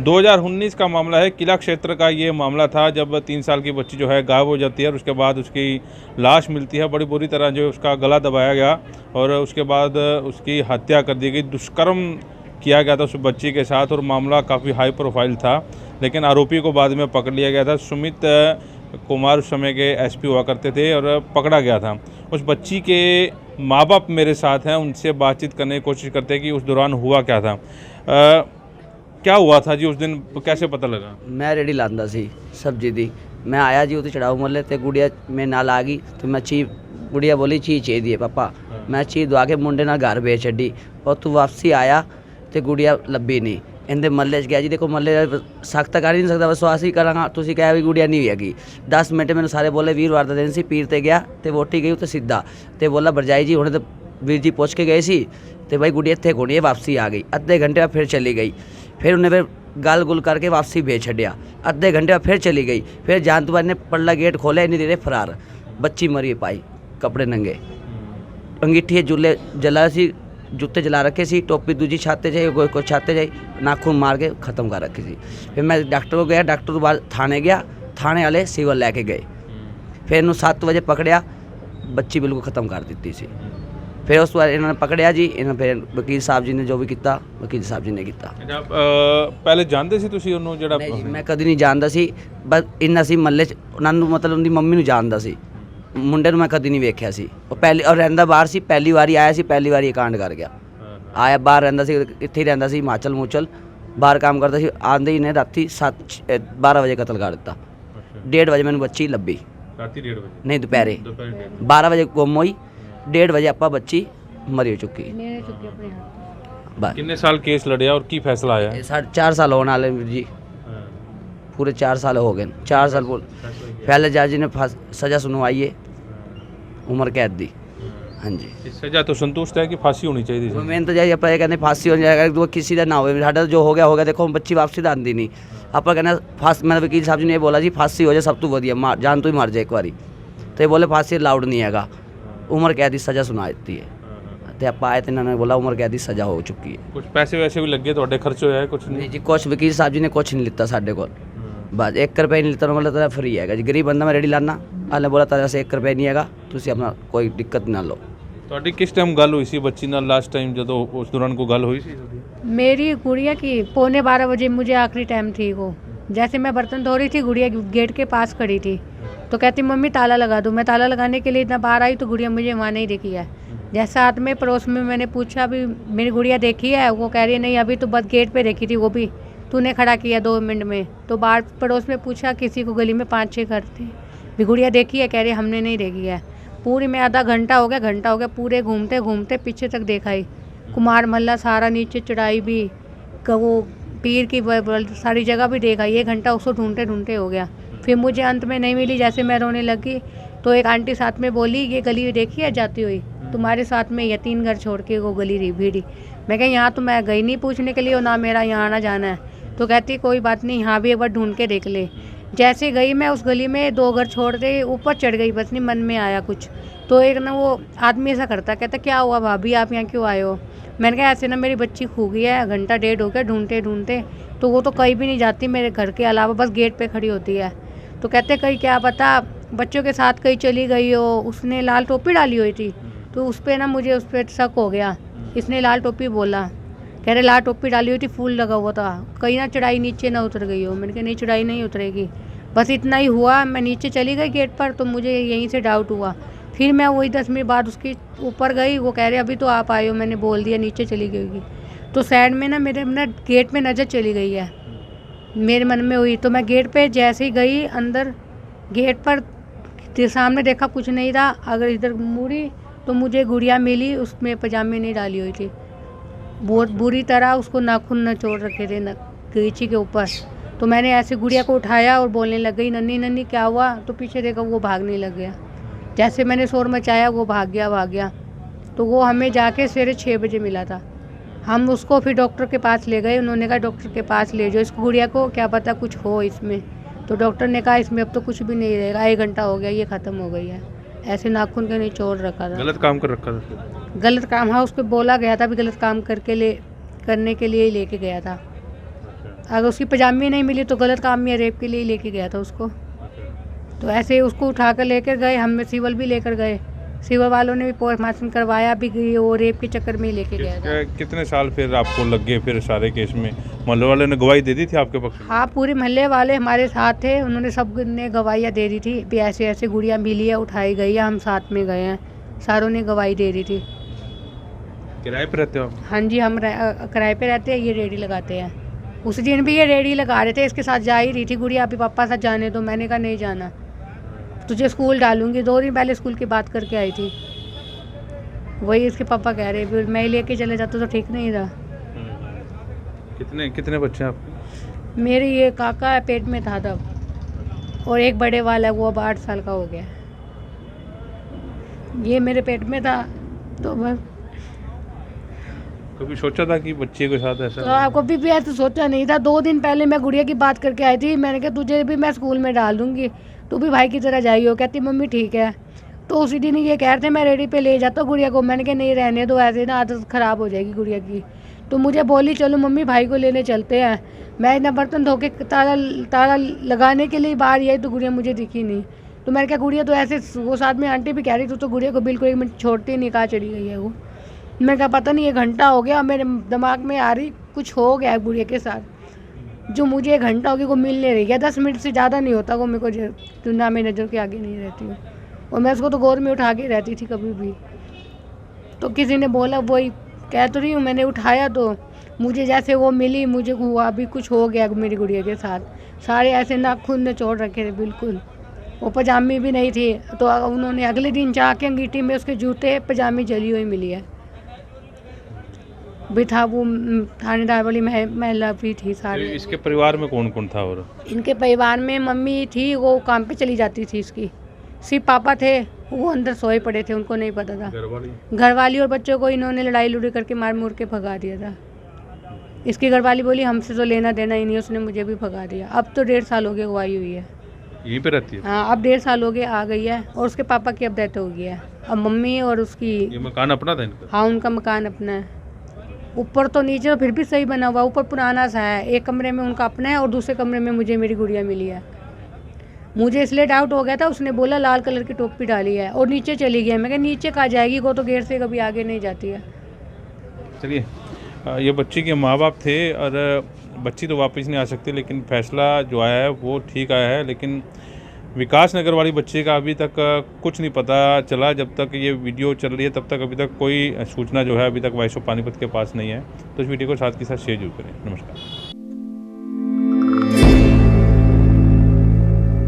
2019 का मामला है। किला क्षेत्र का ये मामला था जब 3 साल की बच्ची जो है गायब हो जाती है और उसके बाद उसकी लाश मिलती है। बड़ी बुरी तरह जो उसका गला दबाया गया और उसके बाद उसकी हत्या कर दी गई। दुष्कर्म किया गया था उस बच्ची के साथ और मामला काफ़ी हाई प्रोफाइल था, लेकिन आरोपी को बाद में पकड़ लिया गया था। सुमित कुमार उस समय के एसपी हुआ करते थे और पकड़ा गया था। उस बच्ची के माँ बाप मेरे साथ हैं, उनसे बातचीत करने की कोशिश करते हैं कि उस दौरान हुआ क्या था। क्या हुआ था जी उस दिन, कैसे पता लगा? मैं रेडी लांदा सी सब्जी दी। मैं आया जी उत्ते चढ़ाऊ मल्ले ते गुड़िया मेरे नाल आ गई तो मैं ची गुड़िया बोली ची चाहिए पापा। मैं ची दवा के मुंडे नाल घर भेज छड्डी और तू वापसी आया तो गुड़िया लभी नहीं। इंदे मल्ले गया जी। देखो मल्ले सख्त कर ही नहीं सकता, विश्वास ही करांगा। तुसीं कहा भी गुड़िया नहीं हैगी। 10 मिनट मैंने सारे बोले वीरवार का दिन सी, पीर ते गया तो वोटी गई उत्ते सीधा तो बोला भरजाई जी हुणे तो वीर जी पुछ के गए सी तो भाई गुड़िया इत्थे कोनी है। वापसी आ गई, अद्धे घंटे बाद फिर चली गई। फिर उन्हें फिर गल गुल करके वापसी भेज छड्या। अद्धे घंटे बाद फिर चली गई। फिर जान तो बाद ने पल्ला गेट खोले, इन्नी देर फरार। बच्ची मरी पाई, कपड़े नंगे, अंगीठी जुले जला सी, जूते जला रखे सी, टोपी दूजी छाते जाए, कोई छाते जाए, नाखून मार के ख़त्म कर रखी थी। फिर मैं डॉक्टर को गया, डॉक्टर के बाद थाने गया, थाने वाले सिविल लैके गए। फिर इन्होंने 7 बजे पकड़िया, बच्ची बिल्कुल ख़त्म कर दी सी। फिर उस बार इन्होंने पकड़िया जी, इन्होंने फिर वकील साहब जी ने जो भी किया वकील साहब जी ने किया। पहले जानते सी तुसीं ਉਹਨੂੰ ਜਿਹੜਾ? नहीं जी, मैं कभी नहीं जानता सी, बस इन्ना सी मल्ले ਉਹਨਾਂ ਨੂੰ मतलब उनकी मम्मी ਨੂੰ जानता सी। मुंडे ਨੂੰ मैं कभी नहीं वेख्या सी। और पहली और रहिंदा बाहर सी, पहली बारी आया सी, पहली बारी कांड कर गया। आया बाहर रहिंदा सी, इत्थे रहिंदा सी हिमाचल मूचल, बाहर काम करता सी। आंदे ही ने राती 12 बजे कतल कर दिता। 1:30 बजे मैंने बच्ची लभी। राती 1:30 बजे? नहीं, दोपहरे 12 बजे गुम हुई, 1:30 बजे आपा बच्ची मरी हो चुकी। बस कितने साल केस लड़िया और की फैसला आया? 4 साल होने वाले जी, पूरे 4 साल हो गए। 4 साल पहले जज ने सज़ा सुनवाई है, उम्र कैद दी। हाँ जी, इस सज़ा तो संतुष्ट है कि फांसी होनी चाहिए थी? मैं तो जाइए आप कहते फांसी हो जाएगा, तो किसी का ना हो। साढ़ा जो हो गया। देखो बच्ची वापसी तो आती नहीं। आप कहना फांसी, मैं वकील साहब जी ने बोला जी फांसी हो जाए सब तो वधिया, जान तो ही मर जाए एक बारी। तो ये बोले फांसी अलाउड नहीं हैगा, उम्र कैद की सज़ा सुना दी है। तो आप आए तो इन्होंने बोला उम्र कैद की सज़ा हो चुकी है। कुछ पैसे वैसे भी लगे तो खर्च होया है? कुछ नहीं जी, कुछ वकील साहब जी ने कुछ नहीं लिता साढ़े को, बस 1 रुपये नहीं लिता। मतलब तेरा फ्री है जी, गरीब बंदा मैं रेडी लाना। आने बोला तेरे से 1 रुपये नहीं हैगा, तुम अपना कोई दिक्कत ना लो। ਤੁਹਾਡੀ किस टाइम गल हुई सी बच्ची नाल लास्ट टाइम जो उस दौरान को गल हुई सी? मेरी गुड़िया की 11:15 बजे मुझे आखिरी टाइम थी वो। जैसे मैं बर्तन धो रही थी, गुड़िया गेट के पास खड़ी थी तो कहती मम्मी ताला लगा दूँ। मैं ताला लगाने के लिए इतना बाहर आई तो गुड़िया मुझे वहाँ नहीं देखी है। जैसा हाथ में पड़ोस में मैंने पूछा भी मेरी गुड़िया देखी है, वो कह रही है नहीं अभी तो बस गेट पे देखी थी, वो भी तूने खड़ा किया 2 मिनट में। तो बाहर पड़ोस में पूछा किसी को, गली में 5-6 घर थे, भी गुड़िया देखी है? कह रही हमने नहीं देखी है। पूरी में आधा घंटा हो गया पूरे घूमते घूमते पीछे तक देखा ही, कुमार मल्ला सारा, नीचे चढ़ाई भी, वो पीर की सारी जगह भी देखा। 1 घंटा उसको ढूंढते ढूंढते हो गया। फिर मुझे अंत में नहीं मिली। जैसे मैं रोने लगी तो एक आंटी साथ में बोली ये गली देखी है जाती हुई तुम्हारे साथ में, या 3 घर छोड़ के वो गली रही भीड़ी। मैं कहा यहाँ तो मैं गई नहीं पूछने के लिए और ना मेरा यहाँ आना जाना है। तो कहती कोई बात नहीं, यहाँ भी एक बार ढूंढ के देख ले। जैसे गई मैं उस गली में 2 घर छोड़ के ऊपर चढ़ गई, बस नहीं मन में आया कुछ। तो एक ना वो आदमी ऐसा करता, कहता क्या हुआ भाभी आप यहाँ क्यों आए हो? मैंने कहा ऐसे ना मेरी बच्ची खो गई है, 1 घंटा 1.5 हो गया ढूंढते ढूंढते। तो वो तो कहीं भी नहीं जाती मेरे घर के अलावा, बस गेट पे खड़ी होती है। तो कहते कहीं क्या पता बच्चों के साथ कहीं चली गई हो। उसने लाल टोपी डाली हुई थी तो उस पर ना मुझे उस पर शक हो गया। इसने लाल टोपी बोला, कह रहे लाल टोपी डाली हुई थी, फूल लगा हुआ था, कहीं ना चढ़ाई नीचे ना उतर गई हो। मैंने कहा नहीं चढ़ाई नहीं उतरेगी, बस इतना ही हुआ। मैं नीचे चली गई गेट पर तो मुझे यहीं से डाउट हुआ। फिर मैं वही 10 मिनट बाद उसके ऊपर गई, वो कह रहे अभी तो आप आए हो, मैंने बोल दिया नीचे चली गई। तो साइड में ना मेरे ना गेट में नज़र चली गई है, मेरे मन में हुई। तो मैं गेट पे जैसे ही गई अंदर, गेट पर सामने देखा कुछ नहीं था। अगर इधर मुड़ी तो मुझे गुड़िया मिली, उसमें पजामे नहीं डाली हुई थी, बहुत बुरी तरह उसको नाखून नचोड़ रखे थे गलीची के ऊपर। तो मैंने ऐसे गुड़िया को उठाया और बोलने लग गई नन्नी नन्नी क्या हुआ? तो पीछे देखा वो भागने लग गया। जैसे मैंने शोर मचाया वो भाग गया। तो वो हमें जाके सवेरे 6 बजे मिला था। हम उसको फिर डॉक्टर के पास ले गए। उन्होंने कहा डॉक्टर के पास ले जाओ इसको, गुड़िया को क्या पता कुछ हो इसमें। तो डॉक्टर ने कहा इसमें अब तो कुछ भी नहीं रहेगा, 1 घंटा हो गया, ये ख़त्म हो गई है। ऐसे नाखून के निचोड़ रखा था। गलत काम कर रखा था? गलत काम, हाँ उसको बोला गया था भी गलत काम करने के लिए ही लेके गया था। अगर उसकी पजामी नहीं मिली तो गलत काम में रेप के लिए लेके गया था उसको। तो ऐसे ही उसको उठा कर लेकर गए, हम सिविल भी लेकर गए, सिविल वालों ने भी पोस्टमार्टम करवाया भी, वो रेप के चक्कर में ही लेके गया था। कितने साल फिर आपको लग गए फिर सारे केस में? मोहल्ले वाले ने गवाही दे दी थी आपके पक्ष में? हाँ, पूरे मोहल्ले वाले हमारे साथ थे, उन्होंने सब ने गवाहियाँ दे दी थी भी ऐसे ऐसे गुड़िया मिली है, उठाई गई है, हम साथ में गए हैं, सारों ने गवाही दे दी थी। किराए पे रहते हो आप? हाँ जी, हम किराए पे रहते हैं, ये रेडी लगाते हैं। उस दिन भी ये रेडी लगा रहे थे, इसके साथ जा ही रही थी गुड़िया, अभी पापा साथ जाने तो, मैंने कहा नहीं जाना, तुझे स्कूल डालूंगी। 2 दिन पहले स्कूल की बात करके आई थी, वही इसके पापा कह रहे मैं ही लेके चले जाता तो ठीक नहीं था। कितने बच्चे हैं आपके? मेरे ये काका है, पेट में था तब, और एक बड़े वाला है, वो अब 8 साल का हो गया। ये मेरे पेट में था तो बस। कभी सोचा था कि बच्चे के साथ ऐसा? तो आपको भी ऐसा सोचा नहीं था। 2 दिन पहले मैं गुड़िया की बात करके आई थी, मैंने कहा तुझे भी मैं स्कूल में डाल दूंगी, तू भी भाई की तरह जाइयो। कहती मम्मी ठीक है। तो उसी दिन ये कह रहे थे मैं रेडी पे ले जाता हूँ गुड़िया को, मैंने कहा नहीं रहने दो, ऐसे ना आदत ख़राब हो जाएगी गुड़िया की। तो मुझे बोली चलो मम्मी भाई को लेने चलते हैं। मैं इतना बर्तन धो के ताला लगाने के लिए बाहर आई तो गुड़िया मुझे दिखी नहीं। तो मैंने कहा गुड़िया तो ऐसे, वो साथ में आंटी भी कह रही तो गुड़िया को बिल्कुल 1 मिनट छोड़ती नहीं, कहाँ चली गई है वो। मैं कहा पता नहीं 1 घंटा हो गया, मेरे दिमाग में आ रही कुछ हो गया है गुड़िया के साथ, जो मुझे 1 घंटा हो गया वो मिल नहीं रही है। 10 मिनट से ज़्यादा नहीं होता वो मेरे को, तो ना मेरी नज़र के आगे नहीं रहती हूँ, और मैं उसको तो गौर में उठा के रहती थी कभी भी। तो किसी ने बोला, वही कह तो रही हूँ, मैंने उठाया तो मुझे जैसे वो मिली, मुझे हुआ अभी कुछ हो गया मेरी गुड़िया के साथ। सारे ऐसे नाखून ने चोट रखे थे बिल्कुल, वो पजामी भी नहीं थी। तो उन्होंने अगले दिन जाके अंगीठी में उसके जूते पजामी जली हुई मिली है भी था, वो थानेदार वाली महिला भी थी। सारे इसके परिवार में कौन कौन था? और इनके परिवार में मम्मी थी, वो काम पे चली जाती थी इसकी, सिर्फ पापा थे, वो अंदर सोए पड़े थे, उनको नहीं पता था। घरवाली और बच्चों को इन्होंने लड़ाई लुड़ी करके मार मुर के भगा दिया था। इसकी घरवाली बोली हमसे तो लेना देना ही नहीं, उसने मुझे भी भगा दिया। अब तो 1.5 साल हो गए वो आई हुई है, यहीं पे रहती है? हाँ, अब 1.5 साल हो गए आ गई है, और उसके पापा की अब डेथ हो गई है। अब मम्मी और उसकी, ये मकान अपना था इनका? हाँ, उनका मकान अपना है, ऊपर तो नीचे फिर भी सही बना हुआ, ऊपर पुराना सा है। 1 कमरे में उनका अपना है और दूसरे कमरे में मुझे मेरी गुड़िया मिली है। मुझे इसलिए डाउट हो गया था, उसने बोला लाल कलर की टोपी डाली है और नीचे चली गई है। मैं कहा नीचे कहाँ जाएगी, वो तो गेट से कभी आगे नहीं जाती है। चलिए, ये बच्ची के माँ बाप थे, और बच्ची तो वापस नहीं आ सकती, लेकिन फैसला जो आया है वो ठीक आया है। लेकिन विकास नगर वाली बच्ची का अभी तक कुछ नहीं पता चला। जब तक ये वीडियो चल रही है तब तक अभी तक कोई सूचना जो है अभी तक वॉइस ऑफ पानीपत के पास नहीं है। तो इस वीडियो को साथ के साथ शेयर जरूर करें। नमस्कार।